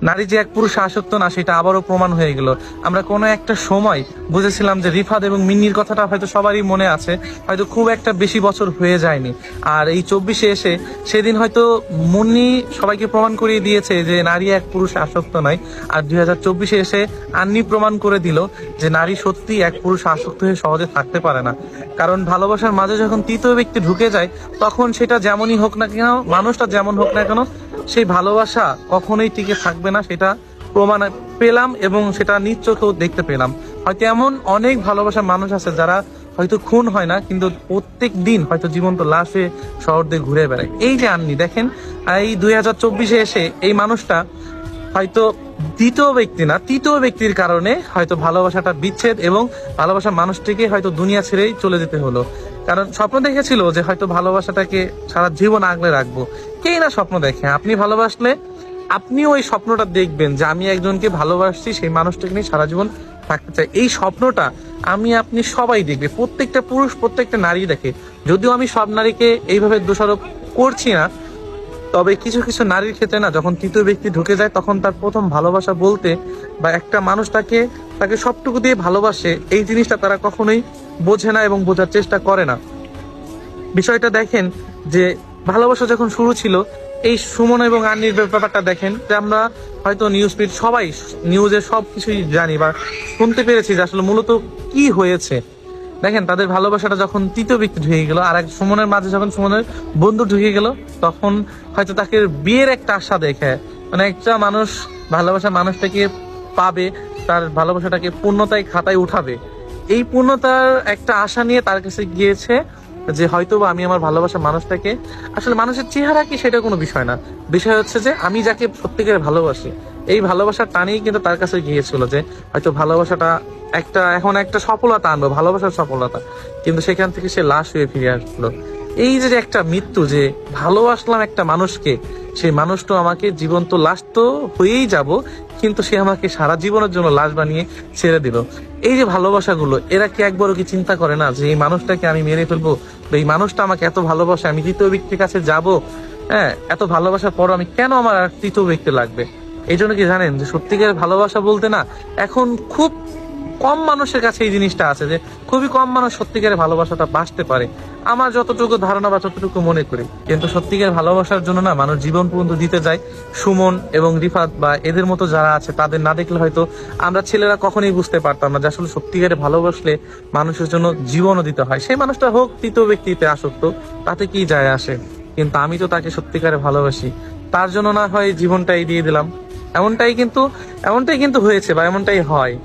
নারী যে এক পুরুষে আসক্ত না সেটা আবারও প্রমাণ হয়ে গেল। আমরা কোনো একটা সময় বুঝেছিলাম যে রিফাত এবং মিন্নির কথাটা হয়তো সবারই মনে আছে, হয়তো খুব একটা বেশি বছর হয়ে যায়নি। আর এই 24-এ এসে সেদিন হয়তো মুন্নি সবাইকে প্রমাণ করিয়ে দিয়েছে যে নারী এক পুরুষে আসক্ত নয়। আর 2024-এ এসে আন্নি প্রমাণ করে দিল যে নারী সত্যি এক পুরুষে আসক্ত হয়ে সহজে থাকতে পারে না। কারণ ভালোবাসার মাঝে যখন তৃতীয় ব্যক্তি ঢুকে যায় তখন সেটা যেমনই হোক না কেন, মানুষটা যেমন হোক না কেন, সেই ভালোবাসা কখনোই টিকে থাকবে না। সেটা প্রমাণ পেলাম এবং সেটা নিজ চোখেও দেখতে পেলাম। হয়তো এমন অনেক ভালোবাসার মানুষ আছে যারা হয়তো খুন হয় না, কিন্তু প্রত্যেক দিন হয়তো জীবন্ত লাশে শহর দিয়ে ঘুরে বেড়ায়। এই যে আন্নি দেখেন, এই 2024-এ এসে এই মানুষটা হয়তো দ্বিতীয় ব্যক্তি না, তৃতীয় ব্যক্তির কারণে হয়তো ভালোবাসাটা বিচ্ছেদ এবং ভালোবাসার মানুষটিকে হয়তো দুনিয়া ছেড়েই চলে যেতে হলো। কারণ স্বপ্ন দেখেছিল যে হয়তো ভালোবাসাটাকে সারা জীবন আগলে রাখবো। কেই না স্বপ্ন দেখে, আপনি ভালোবাসলে আপনিও ওই স্বপ্নটা দেখবেন যে আমি একজনকে ভালোবাসছি, সেই মানুষটাকে নিয়ে সারা জীবন থাকতে চাই। এই স্বপ্নটা আমি আপনি সবাই দেখবে, প্রত্যেকটা পুরুষ প্রত্যেকটা নারী দেখে। যদিও আমি সব নারীকে এইভাবে দোষারোপ করছি না, তবে কিছু কিছু নারীর ক্ষেত্রে না, যখন তৃতীয় ব্যক্তি ঢুকে যায় তখন তার প্রথম ভালোবাসা বলতে বা একটা মানুষ তাকে সবটুকু দিয়ে ভালোবাসে, এই জিনিসটা তারা কখনোই বোঝে না এবং বোঝার চেষ্টা করে না। বিষয়টা দেখেন যে ভালোবাসা যখন শুরু ছিল, এই সুমন এবং আন্নির ব্যাপারটা দেখেন যে আমরা হয়তো নিউজ ফিড সবাই নিউজে সবকিছুই জানি বা শুনতে পেরেছি যে আসলে মূলত কি হয়েছে। দেখেন তাদের ভালোবাসাটা যখন তৃতীয় ব্যক্তি ঢুকে গেল, আর এক সুমনের মাঝে যখন সুমনের বন্ধু ঢুকে গেল, তখন হয়তো তাকে বিয়ের একটা আশা দেখে, মানে একটা মানুষ ভালোবাসা মানুষটাকে পাবে, তার ভালোবাসাটাকে পূর্ণতায় খাতায় উঠাবে, এই পূর্ণতার একটা আশা নিয়ে তার কাছে গিয়েছে যে হয়তো বা আমি আমার ভালোবাসা মানুষটাকে, আসলে মানুষের চেহারা কি সেটা কোনো বিষয় না, বিষয় হচ্ছে যে আমি যাকে সত্যিকারে ভালোবাসি, এই ভালোবাসার টানেই কিন্তু তার কাছে গিয়েছিল যে হয়তো ভালোবাসাটা এখন একটা সফলতা আনবো, ভালোবাসার সফলতা, কিন্তু সেখান থেকে সে লাশ হয়ে ফিরে আসলো। এই যে একটা মৃত্যু, যে ভালোবাসলাম একটা মানুষকে, সেই মানুষটা আমাকে জীবন্ত লাশ তো হয়েই যাব, কিন্তু সে আমাকে সারা জীবনের জন্য লাশ বানিয়ে ছেড়ে দিল। এই যে ভালোবাসাগুলো, এরা কি একবারও কি চিন্তা করে না যে এই মানুষটাকে আমি মেরে ফেলবো, এই মানুষটা আমাকে এত ভালোবাসে, আমি তৃতীয় ব্যক্তির কাছে যাব, হ্যাঁ, এত ভালোবাসার পর আমি কেন আমার আর তৃতীয় ব্যক্তি লাগবে? এই জন্য কি জানেন যে সত্যিকারের ভালোবাসা বলতে না, এখন খুব কম মানুষের কাছে এই জিনিসটা আছে, যে খুবই কম মানুষ সত্যিকারের ভালোবাসাটা বাসতে পারে, আমার যতটুকু ধারণা বা যতটুকু মনে করি। কিন্তু সত্যিকারের ভালোবাসার জন্য না মানুষ জীবন পর্যন্ত দিতে যায়। সুমন এবং রিফাত বা এদের মতো যারা আছে, তাদের না দেখলে হয়তো আমরা ছেলেরা কখনোই বুঝতে পারতাম না যে আসলে সত্যিকারে ভালোবাসলে মানুষের জন্য জীবনও দিতে হয়। সেই মানুষটা হোক তৃতীয় ব্যক্তিতে আসক্ত, তাতে কি যায় আসে, কিন্তু আমি তো তাকে সত্যিকারে ভালোবাসি, তার জন্য না হয় জীবনটাই দিয়ে দিলাম। এমনটাই কিন্তু হয়েছে বা এমনটাই হয়।